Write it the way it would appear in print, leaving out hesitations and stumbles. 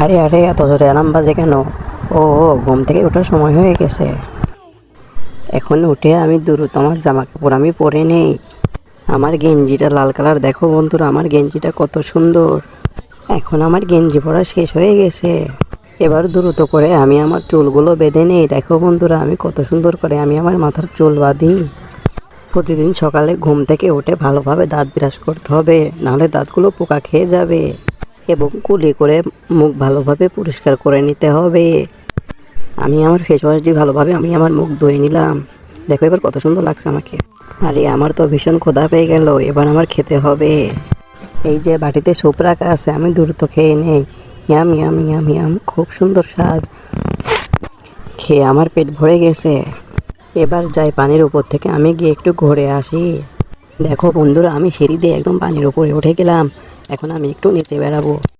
আরে আরে, এত জোরে অ্যালার্ম বাজে কেন? ও ও, ঘুম থেকে ওঠার সময় হয়ে গেছে। এখন উঠে আমি দ্রুত আমার জামা কাপড় আমি পরে নেই। আমার গেঞ্জিটা লাল কালার, দেখো বন্ধুরা আমার গেঞ্জিটা কত সুন্দর। এখন আমার গেঞ্জি পরা শেষ হয়ে গেছে। এবার দ্রুত করে আমি আমার চুলগুলো বেঁধে নেই। দেখো বন্ধুরা আমি কত সুন্দর করে আমি আমার মাথার চুল বাঁধি। প্রতিদিন সকালে ঘুম থেকে উঠে ভালোভাবে দাঁত ব্রাশ করতে হবে, নাহলে দাঁতগুলো পোকা খেয়ে যাবে। এবং কুলি করে মুখ ভালোভাবে পরিষ্কার করে নিতে হবে। আমি আমার ফেস ওয়াশ দিয়ে ভালোভাবে আমি আমার মুখ ধুয়ে নিলাম। দেখো এবার কত সুন্দর লাগছে আমাকে। আরে আমার তো ভীষণ ক্ষুধা পেয়ে গেল, এবার আমার খেতে হবে। এই যে বাটিতে স্যুপ রাখা আছে, আমি দ্রুত খেয়ে নেই। ইয়াম ইয়াম ইয়াম ইয়াম, খুব সুন্দর স্বাদ। খেয়ে আমার পেট ভরে গেছে। এবার যাই পানির উপর থেকে আমি গিয়ে একটু ঘুরে আসি। দেখো বন্ধুরা আমি সিঁড়ি দিয়ে একদম পানির উপরে উঠে গেলাম। এখন আমি একটু নিচে বেড়াবো।